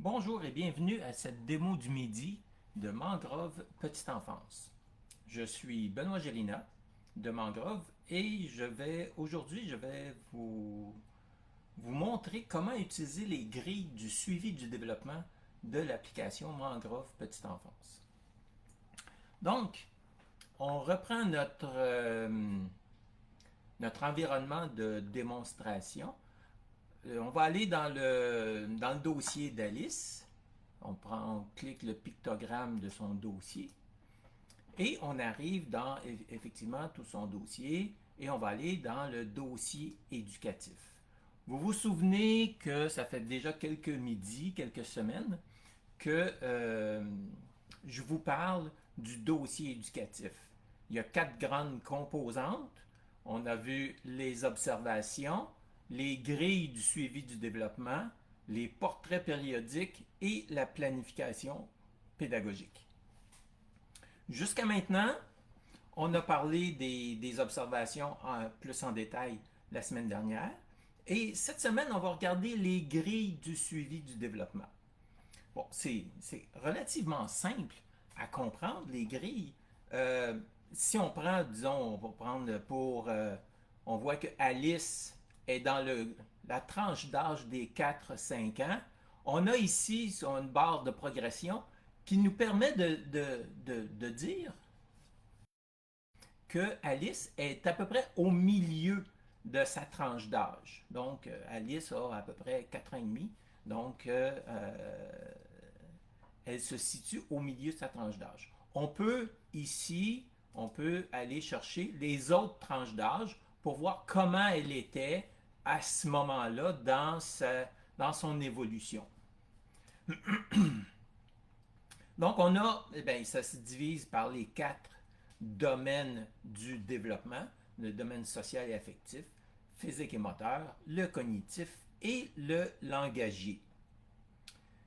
Bonjour et bienvenue à cette démo du midi de Mangrove Petite Enfance. Je suis Benoît Gélina de Mangrove et aujourd'hui je vais vous montrer comment utiliser les grilles du suivi du développement de l'application Mangrove Petite Enfance. Donc, on reprend notre environnement de démonstration. On va aller dans le dossier d'Alice. On clique le pictogramme de son dossier et on arrive dans effectivement tout son dossier et on va aller dans le dossier éducatif. Vous vous souvenez que ça fait déjà quelques midis, quelques semaines que je vous parle du dossier éducatif. Il y a 4 grandes composantes. On a vu les observations, les grilles du suivi du développement, les portraits périodiques et la planification pédagogique. Jusqu'à maintenant, on a parlé des observations plus en détail la semaine dernière. Et cette semaine, on va regarder les grilles du suivi du développement. Bon, c'est relativement simple à comprendre, les grilles. Si on prend, disons, on va prendre on voit que Alice est dans la tranche d'âge des 4-5 ans. On a ici une barre de progression qui nous permet de dire que Alice est à peu près au milieu de sa tranche d'âge. Donc, Alice a à peu près 4 ans et demi. Donc, elle se situe au milieu de sa tranche d'âge. On peut aller chercher les autres tranches d'âge pour voir comment elle était à ce moment-là dans son évolution. Donc, ça se divise par les 4 domaines du développement, le domaine social et affectif, physique et moteur, le cognitif et le langagier.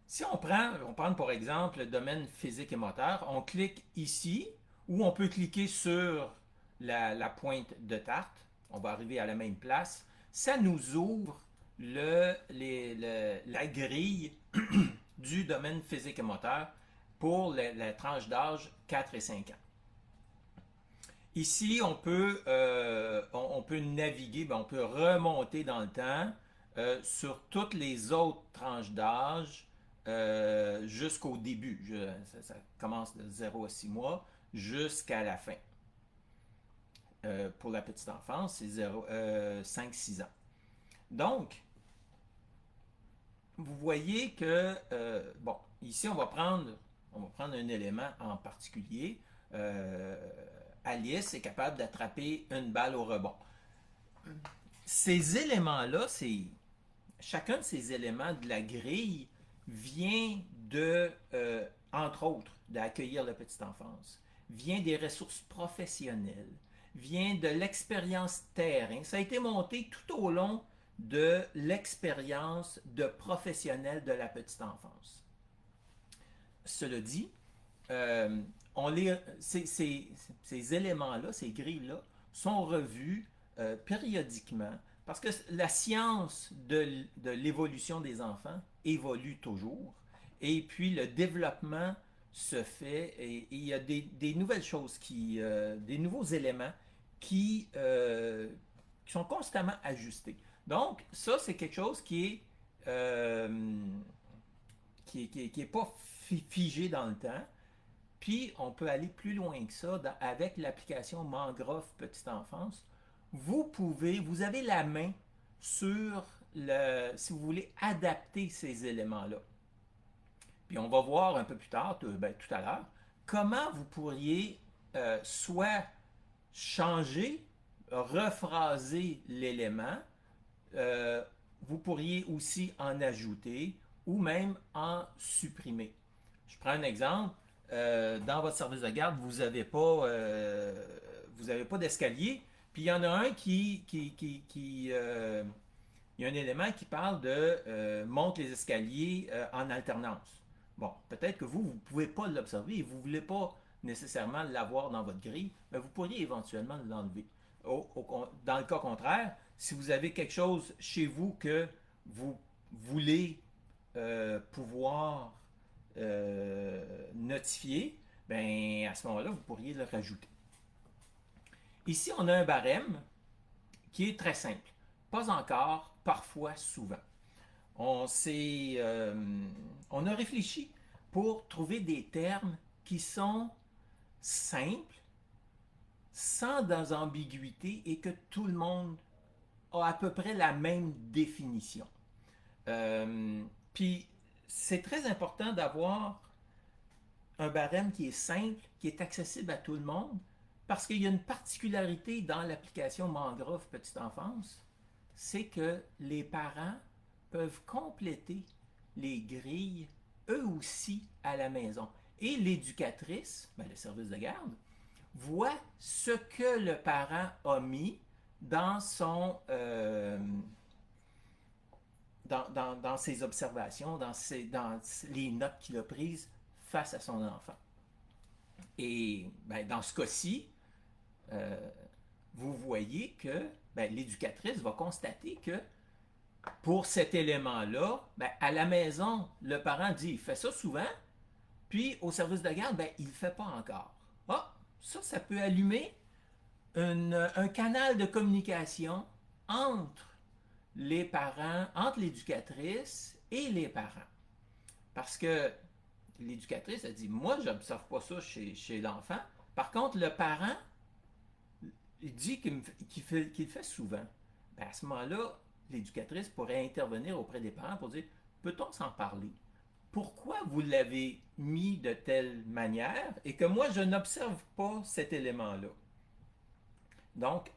Si on prend pour exemple le domaine physique et moteur, on clique ici, ou on peut cliquer sur la pointe de tarte, on va arriver à la même place, ça nous ouvre la grille du domaine physique et moteur pour la tranche d'âge 4 et 5 ans. Ici, on peut naviguer, on peut remonter dans le temps sur toutes les autres tranches d'âge jusqu'au début. Ça commence de 0 à 6 mois jusqu'à la fin. Pour la petite enfance, c'est 5-6 ans. Donc, vous voyez que, ici, on va prendre un élément en particulier. Alice est capable d'attraper une balle au rebond. Ces éléments-là, chacun de ces éléments de la grille vient entre autres, d'accueillir la petite enfance, vient des ressources professionnelles, vient de l'expérience terrain. Ça a été monté tout au long de l'expérience de professionnels de la petite enfance. Cela dit, euh, ces éléments-là, ces grilles-là, sont revus périodiquement parce que la science de l'évolution des enfants évolue toujours et puis le développement se fait et il y a des nouvelles choses des nouveaux éléments qui sont constamment ajustés. Donc, ça, c'est quelque chose qui est pas figé dans le temps. Puis, on peut aller plus loin que ça avec l'application Mangrove Petite Enfance. Vous avez la main si vous voulez adapter ces éléments-là. Puis, on va voir un peu plus tard, tout à l'heure, comment vous pourriez soit changer, rephraser l'élément, euh, vous pourriez aussi en ajouter ou même en supprimer. Je prends un exemple. Dans votre service de garde, vous avez pas d'escalier, puis il y en a un il y a un élément qui parle de monte les escaliers en alternance. Bon, peut-être que vous ne pouvez pas l'observer et vous ne voulez pas nécessairement l'avoir dans votre grille, mais vous pourriez éventuellement l'enlever. Dans le cas contraire, si vous avez quelque chose chez vous que vous voulez pouvoir notifier, ben, à ce moment-là, vous pourriez le rajouter. Ici, on a un barème qui est très simple. Pas encore, parfois, souvent. On s'est, on a réfléchi pour trouver des termes qui sont simples, sans ambiguïté et que tout le monde a à peu près la même définition. Puis, c'est très important d'avoir un barème qui est simple, qui est accessible à tout le monde, parce qu'il y a une particularité dans l'application Mangrove Petite Enfance, c'est que les parents peuvent compléter les grilles eux aussi à la maison. Et l'éducatrice, ben, le service de garde, voit ce que le parent a mis dans son dans ses observations, dans les notes qu'il a prises face à son enfant. Et ben, dans ce cas-ci, euh, vous voyez que ben, l'éducatrice va constater que pour cet élément-là, ben, à la maison, le parent dit il fait ça souvent, puis au service de garde, ben, il ne le fait pas encore. Ah, ça peut allumer un canal de communication entre les parents, entre l'éducatrice et les parents. Parce que l'éducatrice a dit moi, je n'observe pas ça chez l'enfant. Par contre, le parent, il dit qu'il fait souvent. Ben à ce moment-là, l'éducatrice pourrait intervenir auprès des parents pour dire peut-on s'en parler? Pourquoi vous l'avez mis de telle manière et que moi, je n'observe pas cet élément-là? Donc,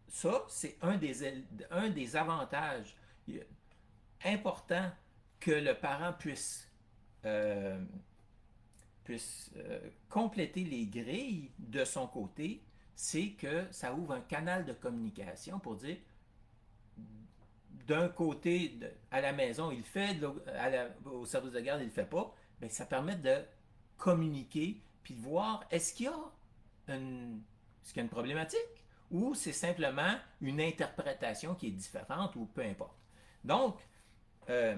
ça, c'est un des avantages importants que le parent euh, puisse compléter les grilles de son côté, c'est que ça ouvre un canal de communication pour dire d'un côté à la maison il fait, au service de garde il ne fait pas, bien, ça permet de communiquer puis de voir est-ce qu'il y a une problématique ou c'est simplement une interprétation qui est différente ou peu importe. Donc, euh,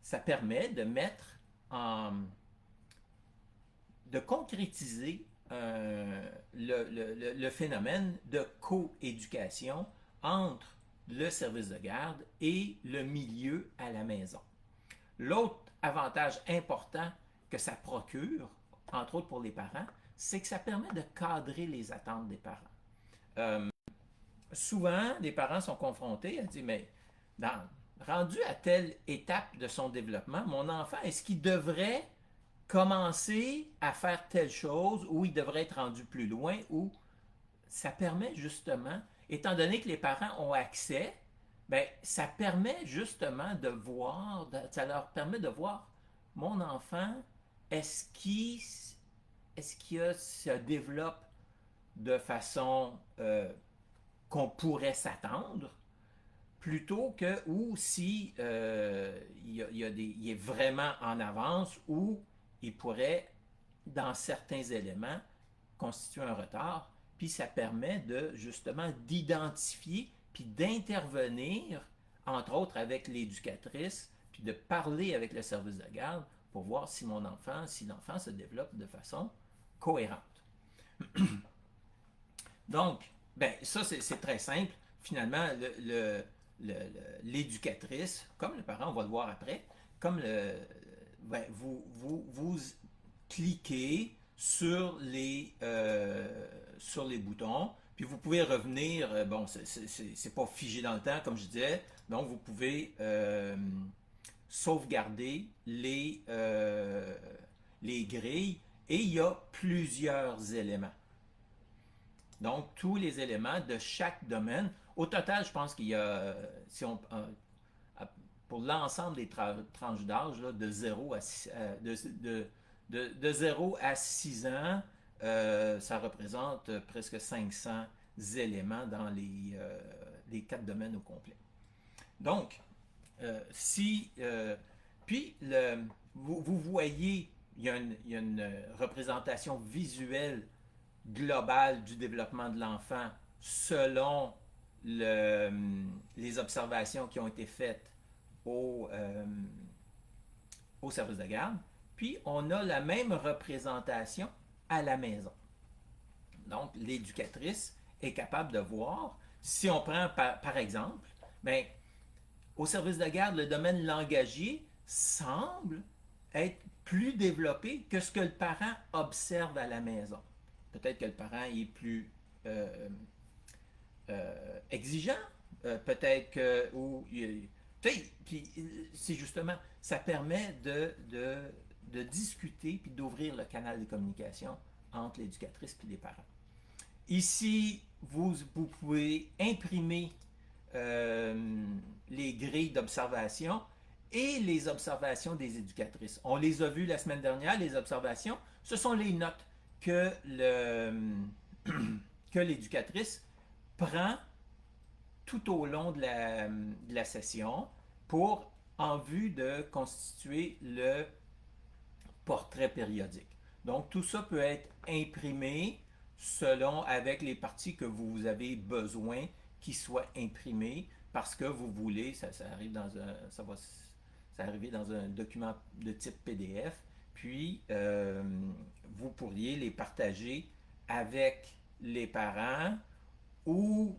ça permet de mettre en, de concrétiser le phénomène de coéducation entre le service de garde et le milieu à la maison. L'autre avantage important que ça procure, entre autres pour les parents, c'est que ça permet de cadrer les attentes des parents. Euh, Souvent, les parents sont confrontés à dire, mais rendu à telle étape de son développement, mon enfant, est-ce qu'il devrait commencer à faire telle chose ou il devrait être rendu plus loin ou ça permet justement, étant donné que les parents ont accès, ben, ça permet justement de voir, ça leur permet de voir mon enfant, est-ce qu'il se développe de façon qu'on pourrait s'attendre, plutôt que ou si il est vraiment en avance ou il pourrait, dans certains éléments, constituer un retard. Puis ça permet de justement d'identifier puis d'intervenir, entre autres avec l'éducatrice, puis de parler avec le service de garde pour voir si l'enfant se développe de façon cohérente. Donc, ben, ça, c'est très simple. Finalement, l'éducatrice, comme le parent, on va le voir après, comme ben, vous cliquez sur les boutons, puis vous pouvez revenir, bon, c'est pas figé dans le temps, comme je disais, donc vous pouvez sauvegarder les grilles, et il y a plusieurs éléments. Donc, tous les éléments de chaque domaine. Au total, je pense qu'il y a, si on, pour l'ensemble des tranches d'âge, de 0 à 6, de 0 à 6 ans, ça représente presque 500 éléments dans les 4 domaines au complet. Donc, si, puis, vous voyez, il y a une représentation visuelle globale du développement de l'enfant selon les observations qui ont été faites au service de garde. Puis, on a la même représentation à la maison. Donc, l'éducatrice est capable de voir, si on prend par exemple, ben, au service de garde, le domaine langagier semble être plus développé que ce que le parent observe à la maison. Peut-être que le parent est plus exigeant, peut-être que... puis c'est justement, ça permet de discuter puis d'ouvrir le canal de communication entre l'éducatrice et les parents. Ici, vous pouvez imprimer les grilles d'observation et les observations des éducatrices. On les a vues la semaine dernière, les observations. Ce sont les notes que l'éducatrice prend tout au long de la session en vue de constituer le portrait périodique. Donc, tout ça peut être imprimé avec les parties que vous avez besoin qui soient imprimées parce que vous voulez, ça arrive ça va arriver dans un document de type PDF, puis vous pourriez les partager avec les parents ou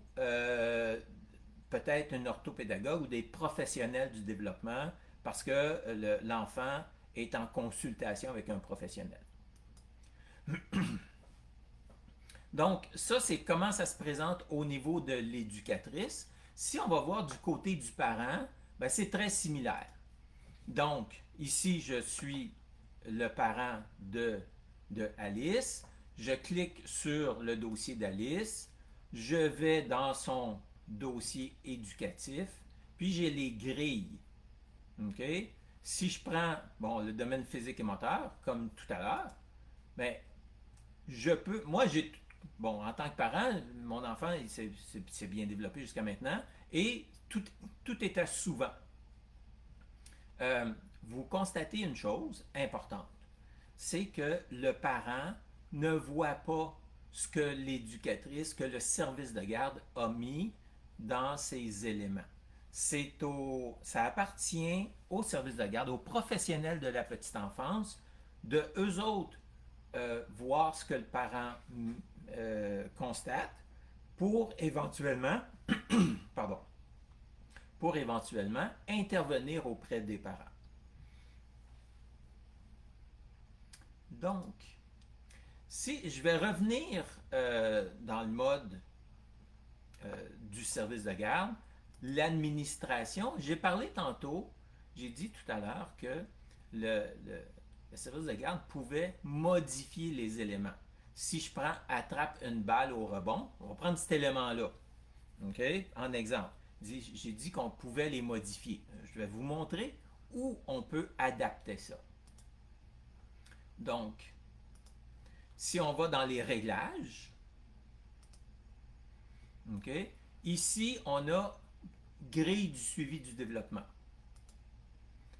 peut-être un orthopédagogue ou des professionnels du développement parce que l'enfant est en consultation avec un professionnel. Donc, ça, c'est comment ça se présente au niveau de l'éducatrice. Si on va voir du côté du parent, ben, c'est très similaire. Donc, ici, je suis le parent de Alice. Je clique sur le dossier d'Alice. Je vais dans son dossier éducatif. Puis, j'ai les grilles. OK? Si je prends le domaine physique et moteur, comme tout à l'heure, ben, en tant que parent, mon enfant, c'est bien développé jusqu'à maintenant, et tout était souvent. Vous constatez une chose importante, c'est que le parent ne voit pas ce que l'éducatrice, que le service de garde a mis dans ces éléments. Ça appartient au service de garde, aux professionnels de la petite enfance, de eux autres voir ce que le parent constate pour éventuellement intervenir auprès des parents. Donc, si je vais revenir dans le mode du service de garde, l'administration, j'ai parlé tantôt, j'ai dit tout à l'heure que le service de garde pouvait modifier les éléments. Si je attrape une balle au rebond, on va prendre cet élément-là. OK? En exemple, j'ai dit qu'on pouvait les modifier. Je vais vous montrer où on peut adapter ça. Donc, si on va dans les réglages, OK? Ici, on a grille du suivi du développement.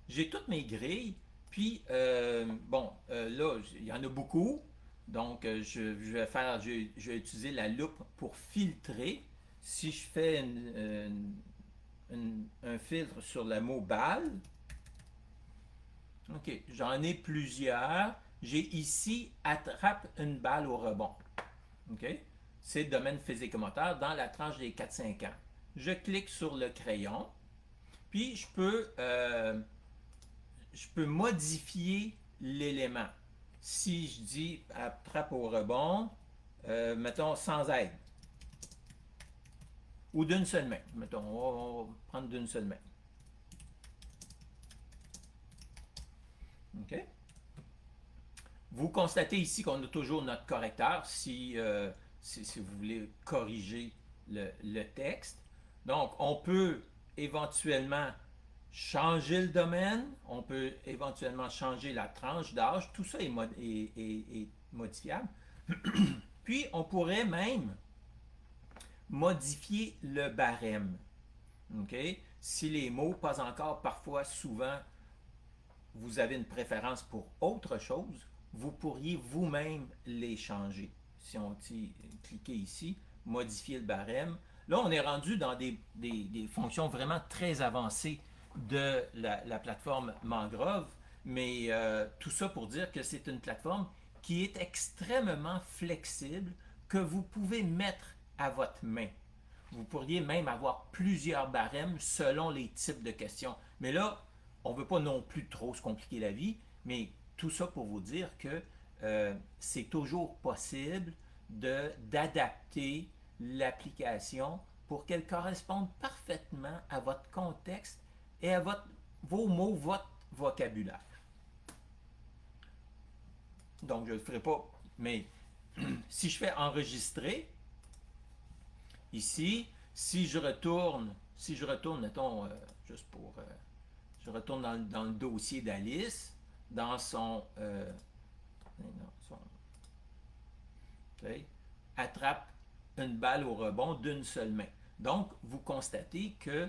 J'ai toutes mes grilles, puis là, il y en a beaucoup. Donc, je vais utiliser la loupe pour filtrer. Si je fais un filtre sur le mot balle, OK, j'en ai plusieurs. J'ai ici attrape une balle au rebond. OK? C'est le domaine physique et moteur dans la tranche des 4-5 ans. Je clique sur le crayon, puis je peux modifier l'élément. Si je dis attrape au rebond, mettons sans aide. Ou d'une seule main. Mettons, on va prendre d'une seule main. OK? Vous constatez ici qu'on a toujours notre correcteur si vous voulez corriger le texte. Donc, on peut éventuellement changer le domaine, on peut éventuellement changer la tranche d'âge, tout ça est modifiable. Puis, on pourrait même modifier le barème. Okay? Si les mots, pas encore, parfois, souvent, vous avez une préférence pour autre chose, vous pourriez vous-même les changer. Si on clique ici, modifier le barème. Là, on est rendu dans des fonctions vraiment très avancées de la plateforme Mangrove, mais tout ça pour dire que c'est une plateforme qui est extrêmement flexible, que vous pouvez mettre à votre main. Vous pourriez même avoir plusieurs barèmes selon les types de questions. Mais là, on ne veut pas non plus trop se compliquer la vie, mais tout ça pour vous dire que c'est toujours possible d'adapter l'application pour qu'elle corresponde parfaitement à votre contexte et à vos mots, votre vocabulaire. Donc, je ne le ferai pas, mais si je fais enregistrer, ici, si je retourne, mettons, juste pour, je retourne dans le dossier d'Alice, dans okay, attrape une balle au rebond d'une seule main. Donc, vous constatez que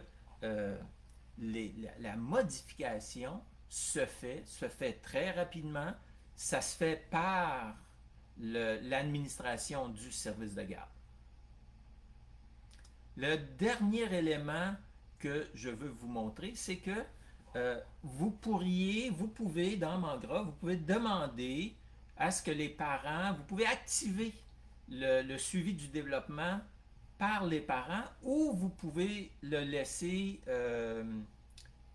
la modification se fait très rapidement. Ça se fait par l'administration du service de garde. Le dernier élément que je veux vous montrer, c'est que vous pouvez, dans Mangrove, vous pouvez demander à ce que les parents, vous pouvez activer le suivi du développement par les parents ou vous pouvez le laisser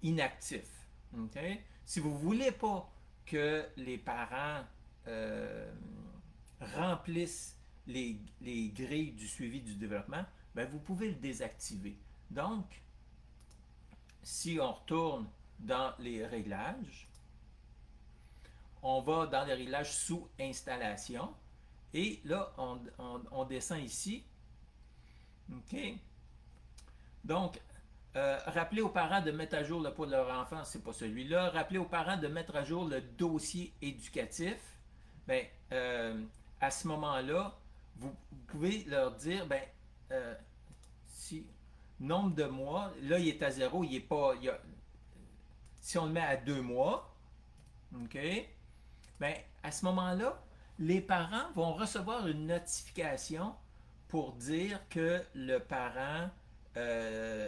inactif. Okay? Si vous ne voulez pas que les parents remplissent les grilles du suivi du développement, ben vous pouvez le désactiver. Donc, si on retourne dans les réglages, on va dans les réglages sous installation et là, on descend ici. OK? Donc, rappelez aux parents de mettre à jour le poids de leur enfant, c'est pas celui-là. Rappelez aux parents de mettre à jour le dossier éducatif. Ben, à ce moment-là, vous pouvez leur dire, ben, si nombre de mois, là il est à 0, il est pas, si on le met à 2 mois, ok, ben, à ce moment-là, les parents vont recevoir une notification pour dire que le parent n'a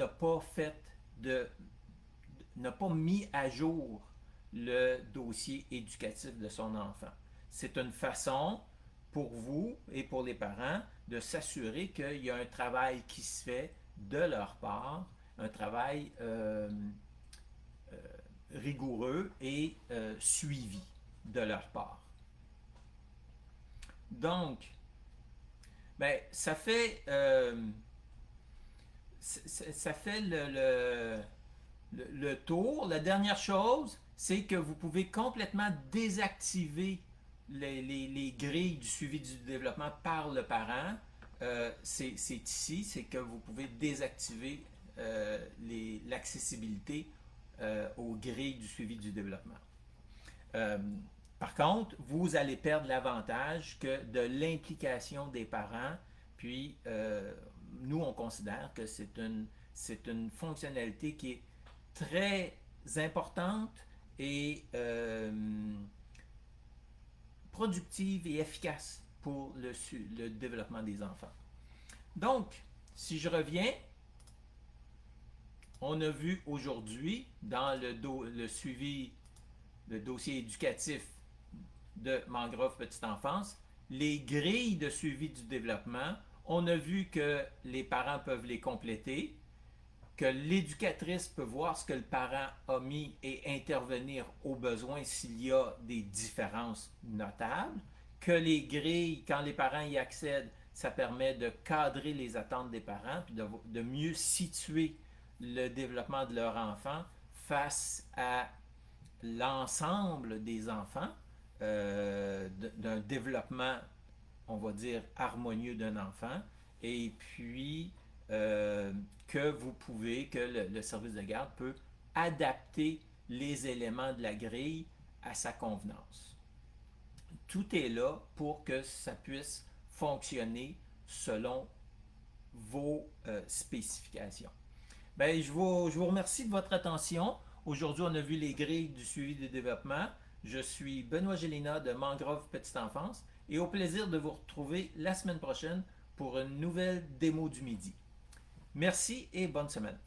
pas n'a pas mis à jour le dossier éducatif de son enfant. C'est une façon pour vous et pour les parents de s'assurer qu'il y a un travail qui se fait de leur part, un travail rigoureux et suivi de leur part. Donc, ben, ça fait le tour. La dernière chose, c'est que vous pouvez complètement désactiver les grilles du suivi du développement par le parent. C'est ici, c'est que vous pouvez désactiver l'accessibilité aux grilles du suivi du développement. Par contre, vous allez perdre l'avantage que de l'implication des parents, puis nous, on considère que c'est une fonctionnalité qui est très importante et productive et efficace pour le développement des enfants. Donc, si je reviens, on a vu aujourd'hui dans le suivi, le dossier éducatif de Mangrove Petite Enfance, les grilles de suivi du développement. On a vu que les parents peuvent les compléter, que l'éducatrice peut voir ce que le parent a mis et intervenir au besoin s'il y a des différences notables, que les grilles, quand les parents y accèdent, ça permet de cadrer les attentes des parents, puis de mieux situer le développement de leur enfant face à l'ensemble des enfants, d'un développement, on va dire, harmonieux d'un enfant, et puis que le service de garde peut adapter les éléments de la grille à sa convenance. Tout est là pour que ça puisse fonctionner selon vos spécifications. Ben, je vous remercie de votre attention. Aujourd'hui, on a vu les grilles du suivi du développement. Je suis Benoît Gélina de Mangrove Petite Enfance et au plaisir de vous retrouver la semaine prochaine pour une nouvelle démo du midi. Merci et bonne semaine.